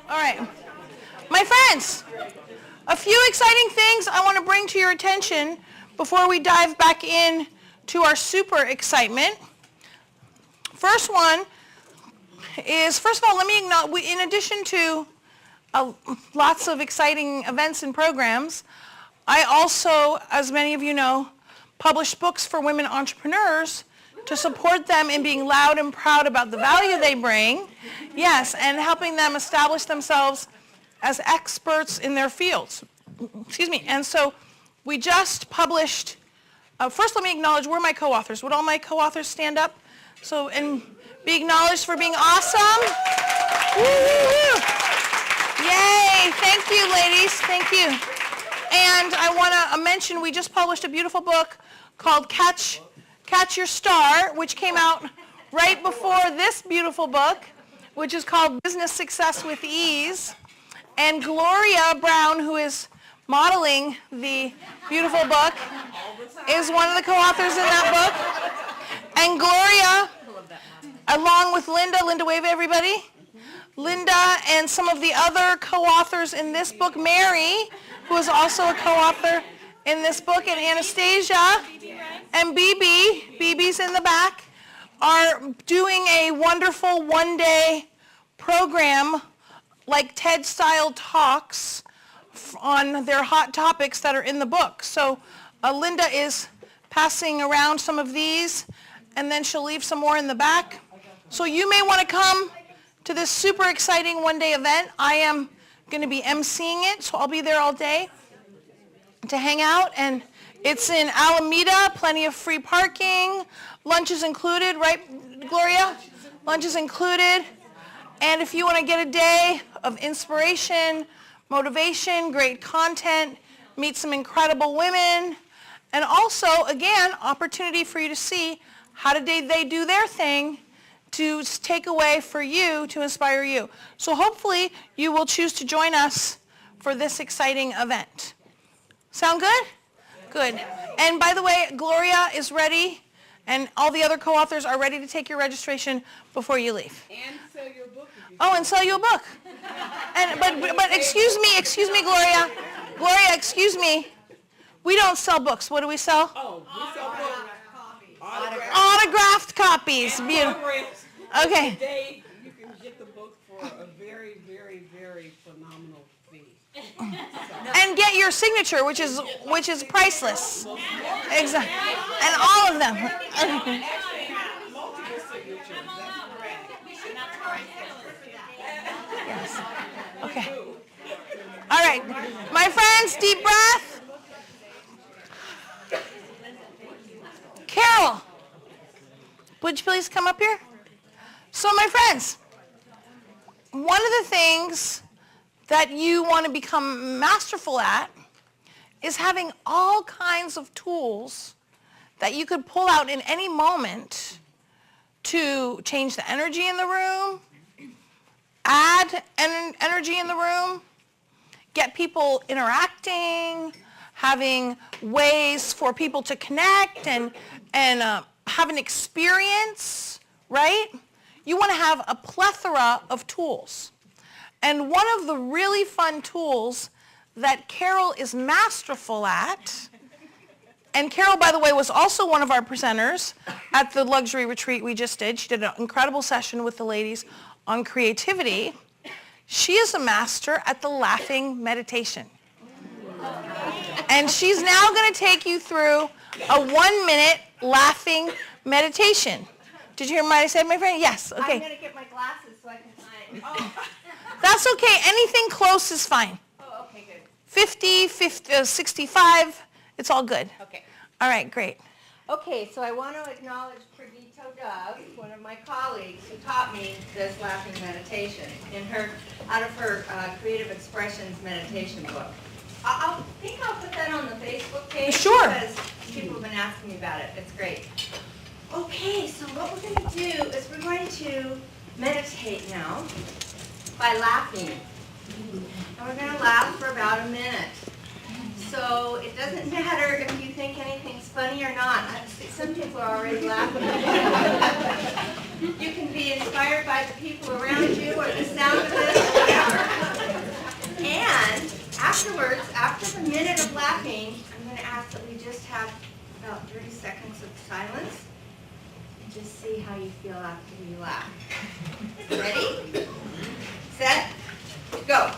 All right. My friends, a few exciting things I want to bring to your attention before we dive back in to our super excitement. First one is, first of all, let me acknowledge, in addition to lots of exciting events and programs, I also, as many of you know, publish books for women entrepreneurs to support them in being loud and proud about the value they bring, yes, and helping them establish themselves as experts in their fields. Excuse me. And so we just published, first let me acknowledge, we're my co-authors. Would all my co-authors stand up? So, and be acknowledged for being awesome. Woo-hoo-hoo. Yay, thank you ladies, thank you. And I want to mention we just published a beautiful book called Catch Your Star, which came out right before this beautiful book, which is called Business Success with Ease. And Gloria Brown, who is modeling the beautiful book, is one of the co-authors in that book. And Gloria, along with Linda, wave everybody. Linda and some of the other co-authors in this book, Mary, who is also a co-author in this book, and Anastasia and BB's in the back, are doing a wonderful one-day program like TED-style talks on their hot topics that are in the book. So Linda is passing around some of these, and then she'll leave some more in the back. So you may want to come to this super exciting one-day event. I am going to be emceeing it, so I'll be there all day to hang out. And it's in Alameda, plenty of free parking. Lunch is included, right, Gloria? Lunch is included. And if you want to get a day of inspiration, motivation, great content, meet some incredible women, and also, again, opportunity for you to see how did they do their thing to take away for you, to inspire you. So hopefully you will choose to join us for this exciting event. Sound good? Good. And by the way, Gloria is ready, and all the other co-authors are ready to take your registration before you leave. And sell your book. Oh, and sell you a book. And but excuse me, Gloria. Gloria, excuse me. We don't sell books. What do we sell? Oh, we sell books. Autographed copies. Beautiful. Okay. Today, you can get the book for a very, very, very phenomenal fee. And get your signature, which is priceless. Exactly. And all of them. Multiple signatures. That's correct. Yes. Okay. All right. My friends, deep breath. Carol, would you please come up here? So my friends, one of the things that you want to become masterful at is having all kinds of tools that you could pull out in any moment to change the energy in the room, add energy in the room, get people interacting, having ways for people to connect and have an experience, right? You want to have a plethora of tools. And one of the really fun tools that Carol is masterful at, and Carol, by the way, was also one of our presenters at the luxury retreat we just did. She did an incredible session with the ladies on creativity. She is a master at the laughing meditation. And she's now going to take you through a 1-minute laughing meditation. Did you hear what I said, my friend? Yes, okay. I'm going to get my glasses so I can find. Oh. That's okay. Anything close is fine. Oh, okay, good. 50, 65, it's all good. Okay. All right, great. Okay, so I want to acknowledge Pradito Dove, one of my colleagues who taught me this laughing meditation out of her Creative Expressions meditation book. I think I'll put that on the Facebook page. Sure. Because people have been asking me about it. It's great. Okay, so what we're going to do is we're going to meditate now by laughing. And we're going to laugh for about a minute. So it doesn't matter if you think anything's funny or not. Some people are already laughing. You can be inspired by the people around you or the sound of it or whatever. seconds of silence. And just see how you feel after you laugh. Ready? Set? Go.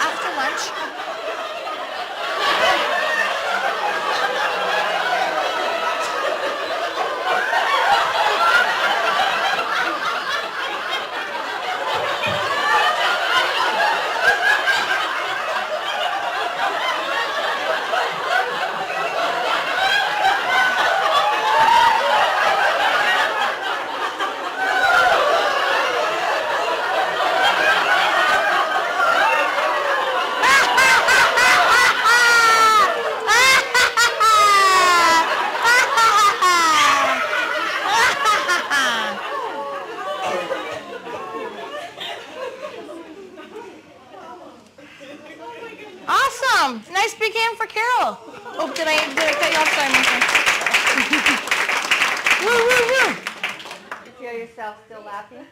After lunch. Awesome. Nice big hand for Carol. Oh, did I cut you off? Sorry, Woo, woo, woo. You feel yourself still laughing?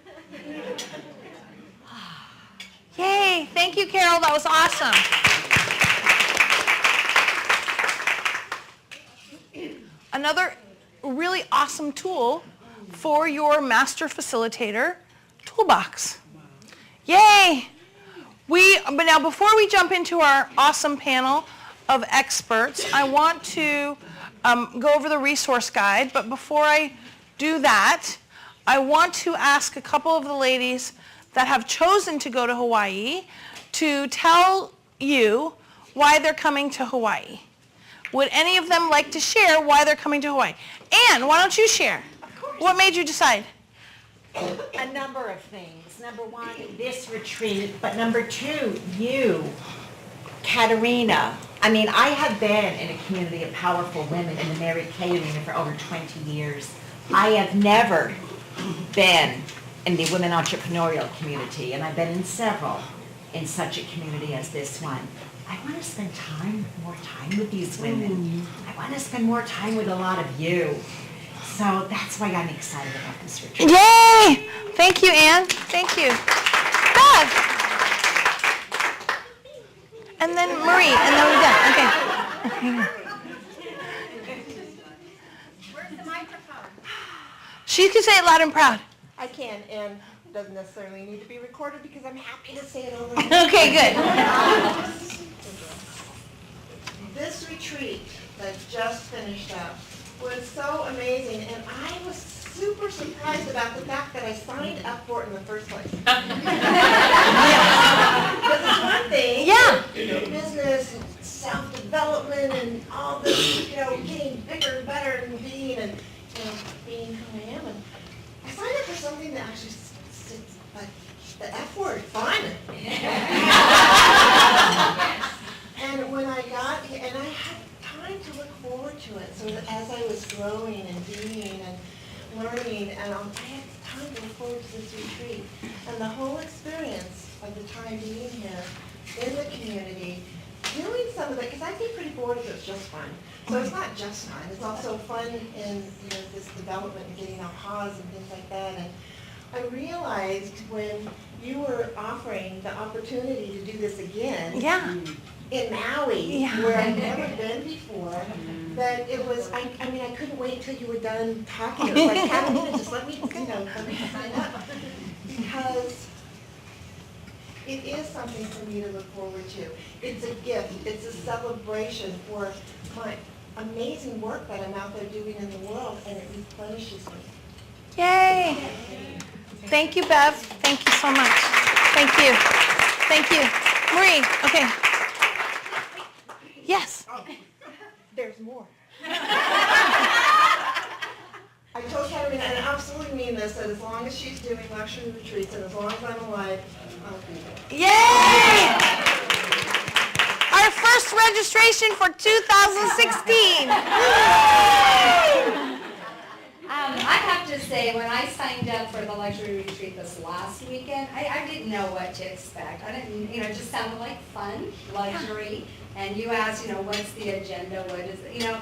Yay. Thank you, Carol. That was awesome. Another really awesome tool for your master facilitator toolbox. Yay. But now before we jump into our awesome panel of experts, I want to go over the resource guide. But before I do that, I want to ask a couple of the ladies that have chosen to go to Hawaii to tell you why they're coming to Hawaii. Would any of them like to share why they're coming to Hawaii? Anne, why don't you share? What made you decide? A number of things. Number one, this retreat, but number two, you, Caterina. I mean, I have been in a community of powerful women in the Mary Kay arena for over 20 years. I have never been in the women entrepreneurial community, and I've been in several in such a community as this one. I want to spend more time with these women. I want to spend more time with a lot of you. So that's why I'm excited about this retreat. Yay! Thank you, Anne. Thank you. Bev. And then Marie, and then we're done. Okay. Where's the microphone? She can say it loud and proud. I can, and doesn't necessarily need to be recorded because I'm happy to say it over again. Okay, good. This retreat that just finished up was so amazing, and I was super surprised about the fact that I signed up for it in the first place. Because it's one thing, business, and self-development, and all this, getting bigger and better and being who I am. And I signed up for something that actually sits like the F word, fun. And when I got here, and I had time to look forward to it, so that as I was growing and being and learning, and I had time to look forward to this retreat. And the whole experience of the time being here in the community, doing some of it, because I'd be pretty bored if it was just fun. So it's not just fun, it's also fun in this development and getting ahas and things like that. And I realized when you were offering the opportunity to do this again in Maui, where I'd never been before, that it was, I mean, I couldn't wait until you were done talking. It was like, Caterina, just let me sign up. Because it is something for me to look forward to. It's a gift, it's a celebration for my amazing work that I'm out there doing in the world, and it replenishes me. Yay. Thank you, Bev. Thank you so much. Thank you. Thank you. Marie, okay. Yes. There's more. I told Caterina, and I absolutely mean this, that as long as she's doing luxury retreats and as long as I'm alive, I'll be there. Yay! Our first registration for 2016. I have to say, when I signed up for the luxury retreat this last weekend, I didn't know what to expect. I didn't, it just sounded like fun, luxury. And you asked, what's the agenda, what is it,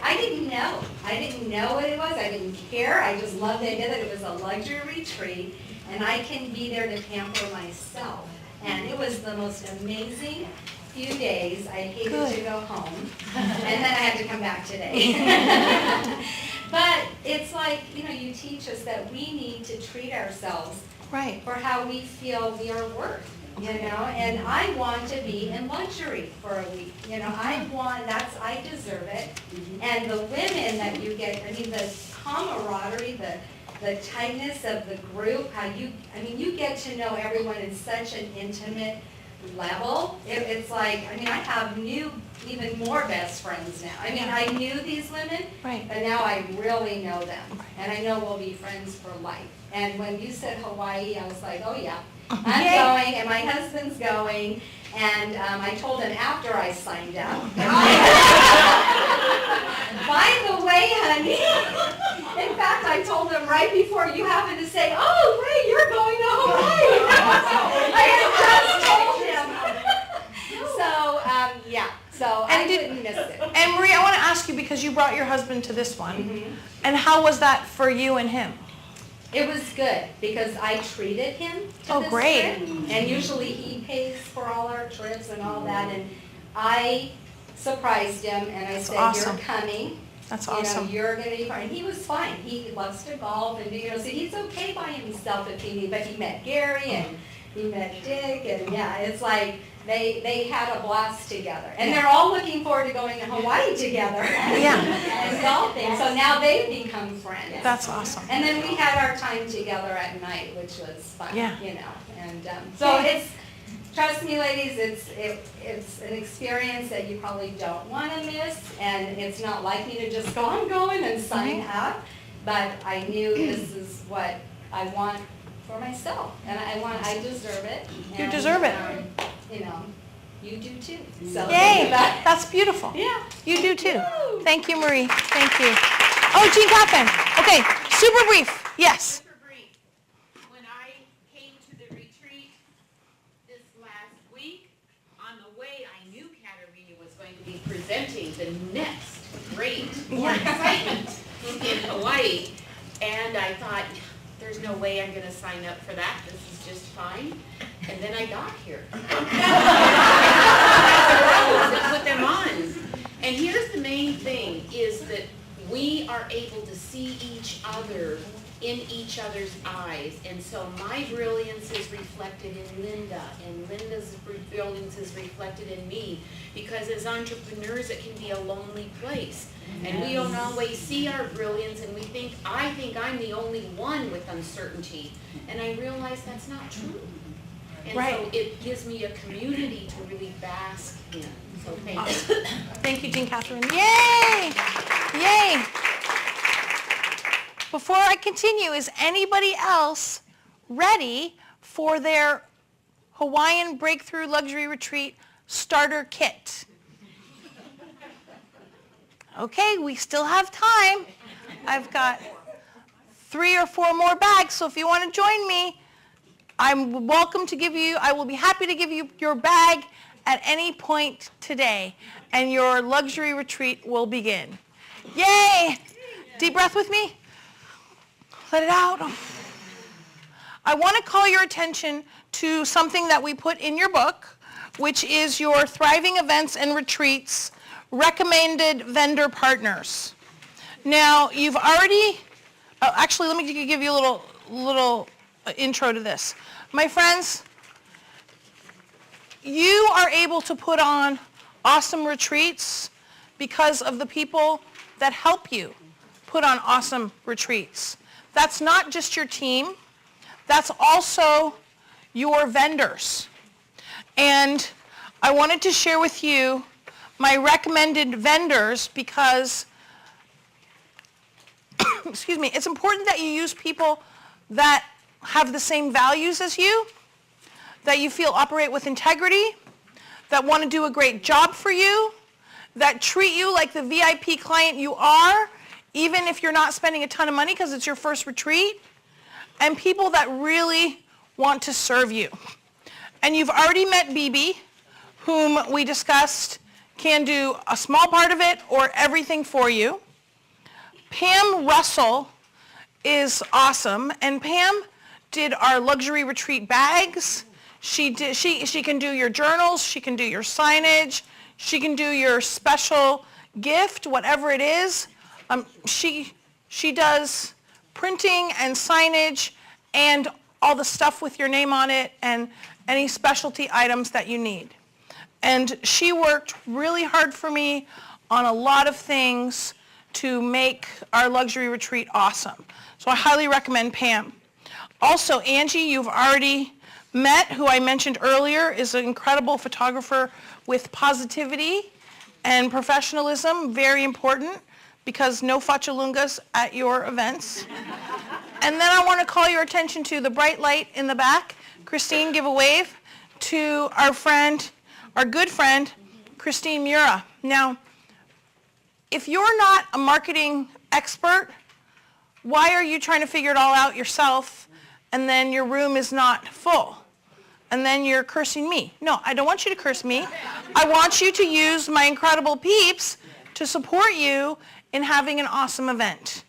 I didn't know. I didn't know what it was. I didn't care. I just loved the idea that it was a luxury retreat, and I can be there to pamper myself. And it was the most amazing few days. I hated to go home, and then I had to come back today. But it's like, you teach us that we need to treat ourselves Right. for how we feel we are worth. And I want to be in luxury for a week. I deserve it. And the women that you get, the camaraderie, the tightness of the group, you get to know everyone in such an intimate level. It's like, I have even more best friends now. I knew these women, Right. but now I really know them. And I know we'll be friends for life. And when you said Hawaii, I was like, oh yeah. I'm going, and my husband's going, and I told him after I signed up. By the way, honey, in fact, I told him right before you happened to say, oh, Ray, you're going to Hawaii. I had just told him. So I wouldn't miss it. And Marie, I want to ask you, because you brought your husband to this one, and how was that for you and him? It was good because I treated him to this great. trip, and usually he pays for all our trips and all that, and I surprised him and I said, awesome. you're coming. That's awesome. You're going to be fine. And he was fine. He loves to golf and so he's okay by himself if he needs. But he met Gary and he met Dick, and it's like they had a blast together. And they're all looking forward to going to Hawaii together and golfing. So now they've become friends. That's awesome. And then we had our time together at night, which was fun, And so trust me, ladies, it's an experience that you probably don't want to miss. And it's not like me to just go, I'm going and sign up. But I knew this is what I want for myself. And I deserve it. You deserve it. You do too. So Yay, that's beautiful. Yeah. You do too. Thank you, Marie. Thank you. Oh, Jean Catherine. Okay, super brief. Yes. Super brief. When I came to the retreat this last week, on the way I knew Caterina was going to be presenting the next great excitement in Hawaii. And I thought, there's no way I'm going to sign up for that. This is just fine. And then I got here. And put them on. And here's the main thing, is that we are able to see each other in each other's eyes. And so my brilliance is reflected in Linda, and Linda's brilliance is reflected in me. Because as entrepreneurs, it can be a lonely place. And we don't always see our brilliance, and I think I'm the only one with uncertainty. And I realize that's not true. And so it gives me a community to really bask in. So thank you. Thank you, Jean Catherine. Yay! Yay! Before I continue, is anybody else ready for their Hawaiian Breakthrough Luxury Retreat starter kit? Okay, we still have time. I've got 3 or 4 more bags, so if you want to join me, I will be happy to give you your bag at any point today, and your luxury retreat will begin. Yay! Deep breath with me. Let it out. I want to call your attention to something that we put in your book, which is your Thriving Events and Retreats Recommended Vendor Partners. Now, you've already, actually, let me give you a little intro to this. My friends, you are able to put on awesome retreats because of the people that help you put on awesome retreats. That's not just your team, that's also your vendors. And I wanted to share with you my recommended vendors because, excuse me, it's important that you use people that have the same values as you, that you feel operate with integrity, that want to do a great job for you, that treat you like the VIP client you are, even if you're not spending a ton of money because it's your first retreat, and people that really want to serve you. And you've already met BB, whom we discussed can do a small part of it or everything for you. Pam Russell is awesome, and Pam did our luxury retreat bags. She can do your journals, she can do your signage, she can do your special gift, whatever it is. She does printing and signage and all the stuff with your name on it and any specialty items that you need. And she worked really hard for me on a lot of things to make our luxury retreat awesome. So I highly recommend Pam. Also, Angie, you've already met, who I mentioned earlier, is an incredible photographer with positivity and professionalism, very important, because no fachalungas at your events. And then I want to call your attention to the bright light in the back. Christine, give a wave to our good friend, Christine Mura. Now, if you're not a marketing expert, why are you trying to figure it all out yourself and then your room is not full? And then you're cursing me. No, I don't want you to curse me. I want you to use my incredible peeps to support you in having an awesome event.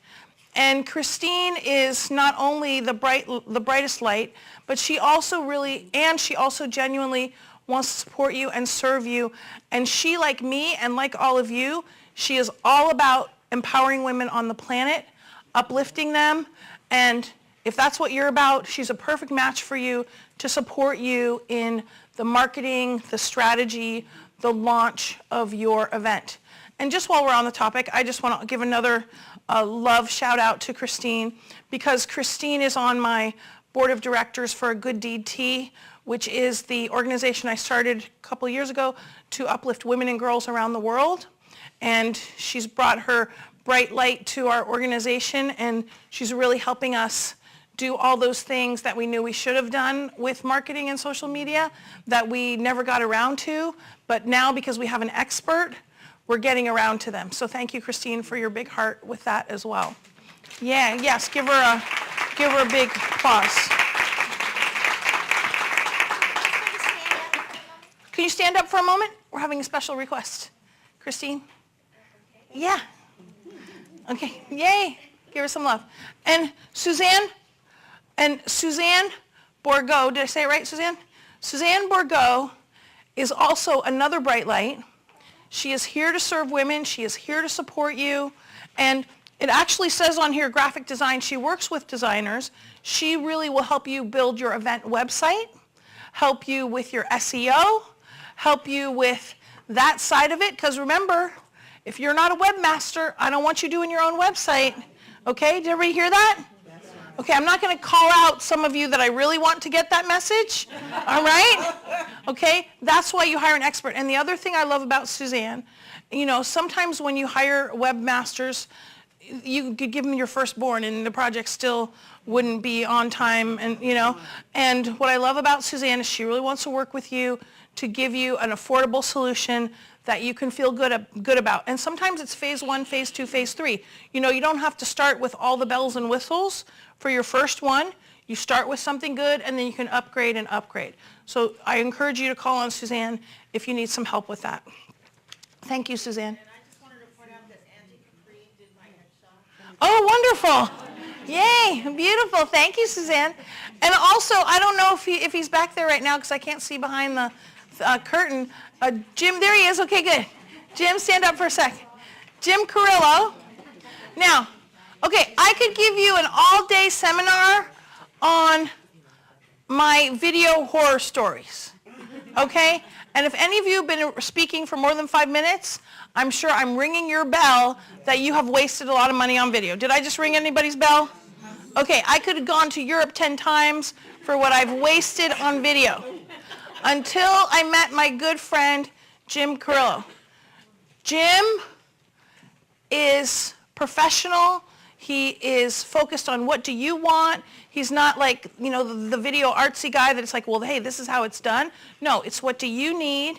And Christine is not only the brightest light, but she also genuinely wants to support you and serve you. And she, like me and like all of you, she is all about empowering women on the planet, uplifting them, and if that's what you're about, she's a perfect match for you to support you in the marketing, the strategy, the launch of your event. And just while we're on the topic, I just want to give another love shout out to Christine, because Christine is on my board of directors for A Good Deed Tea, which is the organization I started a couple years ago to uplift women and girls around the world. And she's brought her bright light to our organization, and she's really helping us do all those things that we knew we should have done with marketing and social media that we never got around to. But now, because we have an expert, we're getting around to them. So thank you, Christine, for your big heart with that as well. Yeah, yes, give her a big applause. Can you stand up for a moment? We're having a special request. Christine? Yeah. Okay, yay. Give her some love. And Suzanne Bourgault, did I say it right, Suzanne? Suzanne Bourgault is also another bright light. She is here to serve women. She is here to support you. And it actually says on here, graphic design. She works with designers. She really will help you build your event website, help you with your SEO, help you with that side of it. Because remember, if you're not a webmaster, I don't want you doing your own website. Okay, did everybody hear that? Okay, I'm not going to call out some of you that I really want to get that message, all right? Okay, that's why you hire an expert. And the other thing I love about Suzanne, sometimes when you hire webmasters, you could give them your firstborn and the project still wouldn't be on time, And what I love about Suzanne is she really wants to work with you to give you an affordable solution that you can feel good about. And sometimes it's phase 1, phase 2, phase 3. You don't have to start with all the bells and whistles for your first one. You start with something good, and then you can upgrade and upgrade. So I encourage you to call on Suzanne if you need some help with that. Thank you, Suzanne. And I just wanted to point out that Angie Capri did my headshot. Oh, wonderful. Yay, beautiful. Thank you, Suzanne. And also, I don't know if he's back there right now because I can't see behind the curtain. Jim, there he is. Okay, good. Jim, stand up for a sec. Jim Carrillo. Now, okay, I could give you an all-day seminar on my video horror stories, okay? And if any of you have been speaking for more than 5 minutes, I'm sure I'm ringing your bell that you have wasted a lot of money on video. Did I just ring anybody's bell? Okay, I could have gone to Europe 10 times for what I've wasted on video until I met my good friend, Jim Carrillo. Jim is professional. He is focused on what do you want. He's not like, the video artsy guy that it's like, well, hey, this is how it's done. No, it's what do you need.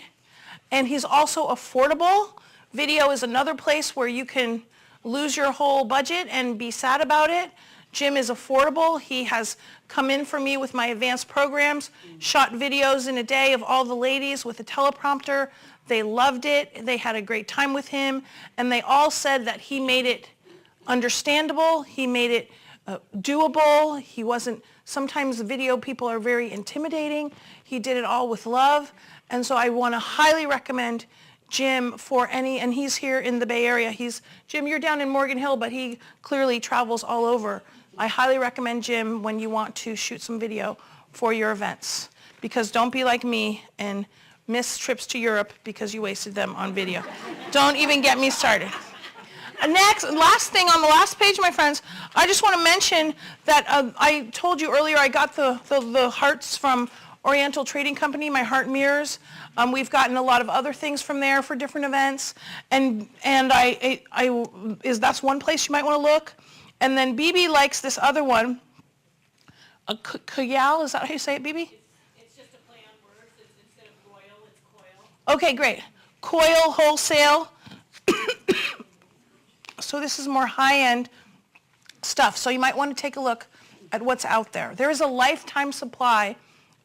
And he's also affordable. Video is another place where you can lose your whole budget and be sad about it. Jim is affordable. He has come in for me with my advanced programs, shot videos in a day of all the ladies with a teleprompter. They loved it. They had a great time with him. And they all said that he made it understandable. He made it doable. He wasn't, sometimes the video people are very intimidating. He did it all with love. And so I want to highly recommend Jim for any, and he's here in the Bay Area. Jim, you're down in Morgan Hill, but he clearly travels all over. I highly recommend Jim when you want to shoot some video for your events, because don't be like me and miss trips to Europe because you wasted them on video. Don't even get me started. Last thing on the last page, my friends, I just want to mention that I told you earlier I got the hearts from Oriental Trading Company, my heart mirrors. We've gotten a lot of other things from there for different events, and that's one place you might want to look. And then BB likes this other one, a Kayal, is that how you say it, BB? It's just a play on words. Instead of royal, it's coil. Okay, great. Coil wholesale. So this is more high-end stuff. So you might want to take a look at what's out there. There is a lifetime supply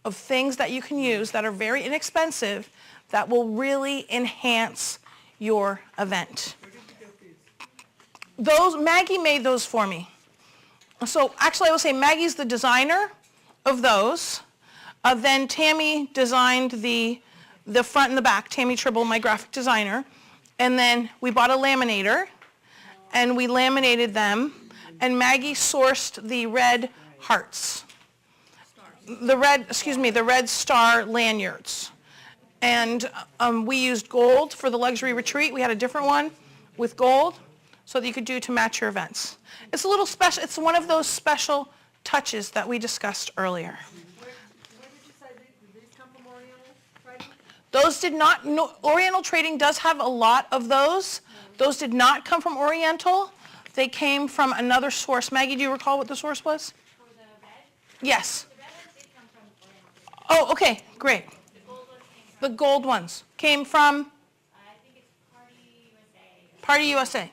of things that you can use that are very inexpensive that will really enhance your event. Maggie made those for me. So actually I will say Maggie's the designer of those. Then Tammy designed the front and the back. Tammy Tribble, my graphic designer. And then we bought a laminator and we laminated them. And Maggie sourced the red hearts. The red star lanyards. And we used gold for the luxury retreat. We had a different one with gold so that you could do to match your events. It's a little special. It's one of those special touches that we discussed earlier. Where did you say did these come from Oriental Trading? Those did not, no, Oriental Trading does have a lot of those. Those did not come from Oriental. They came from another source. Maggie, do you recall what the source was? For the red? Yes. The red ones did come from Oriental. Oh, okay, great. The gold ones came from, The gold ones came from I think it's Party USA. Party USA.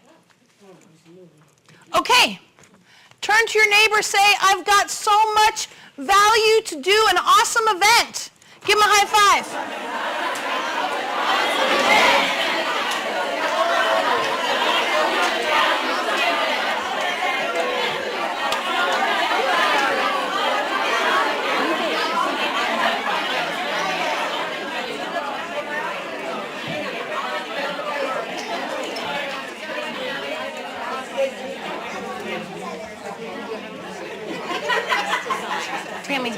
Okay, turn to your neighbor, say, I've got so much value to do an awesome event. Give them a high five. Tammy.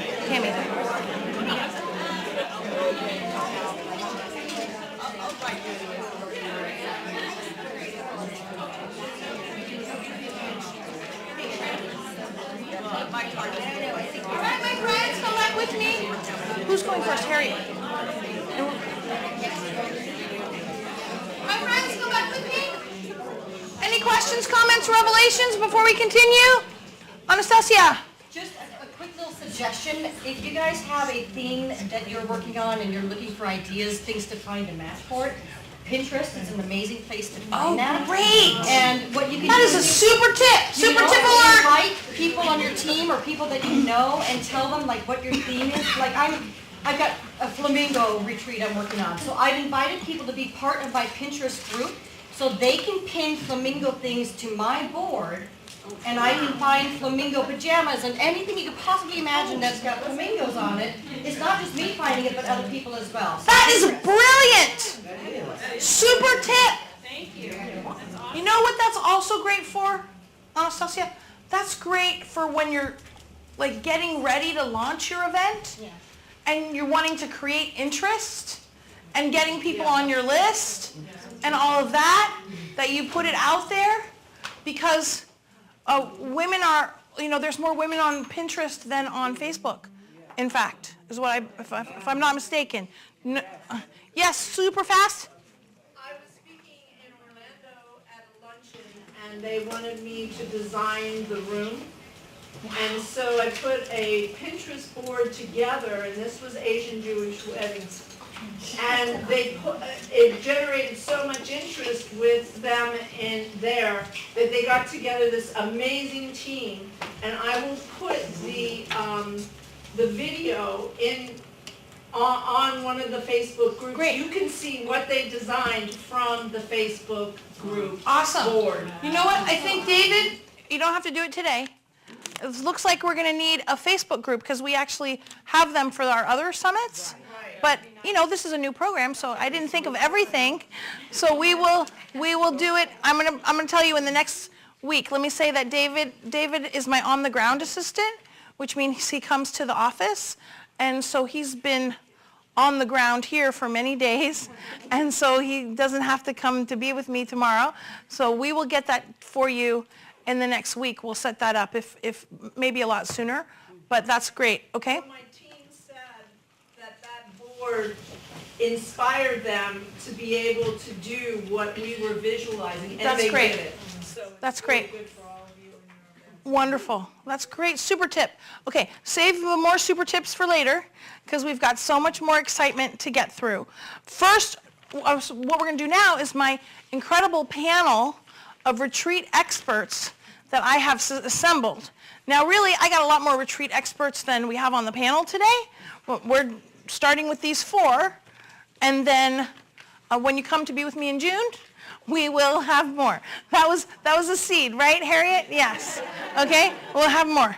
All right, my friends, come back with me. Who's going first? Harriet. My friends, come back with me. Any questions, comments, revelations before we continue? Anastasia. Just a quick little suggestion. If you guys have a theme that you're working on and you're looking for ideas, things to find a match for it, Pinterest is an amazing place to find that. Great. And what you can That do is a super tip. you Super know, tip alert. invite people on your team or people that you know and tell them like what your theme is. Like I've got a flamingo retreat I'm working on. So I've invited people to be part of my Pinterest group so they can pin flamingo things to my board. And I can find flamingo pajamas and anything you could possibly imagine that's got flamingos on it. It's not just me finding it, but other people as well. So That is brilliant. Super tip. Thank you. You know what that's also great for, Anastasia? That's great for when you're like getting ready to launch your event Yeah. and you're wanting to create interest and getting people on your list and all of that you put it out there because women are, there's more women on Pinterest than on Facebook, in fact, is what if I'm not mistaken. Yes, super fast. I was speaking in Orlando at a luncheon, and they wanted me to design the room. And so I put a Pinterest board together, and this was Asian Jewish weddings. And it generated so much interest with them in there that they got together this amazing team. And I will put the video on one of the Facebook groups. Great. You can see what they designed from the Facebook group Awesome. board. You know what? I think, David, you don't have to do it today. It looks like we're going to need a Facebook group because we actually have them for our other summits. But, this is a new program, so I didn't think of everything. So we will do it. I'm going to tell you in the next week. Let me say that David is my on-the-ground assistant, which means he comes to the office. And so he's been on the ground here for many days, and so he doesn't have to come to be with me tomorrow. So we will get that for you in the next week. We'll set that up if maybe a lot sooner, but that's great, okay? So my team said that board inspired them to be able to do what we were visualizing, and That's they great. did it. So it's That's really great. good for all of you and your events. Wonderful. That's great. Super tip. Okay, save more super tips for later because we've got so much more excitement to get through. First, what we're going to do now is my incredible panel of retreat experts that I have assembled. Now, really, I got a lot more retreat experts than we have on the panel today. We're starting with these 4, and then when you come to be with me in June, we will have more. That was a seed, right, Harriet? Yes. Okay, we'll have more.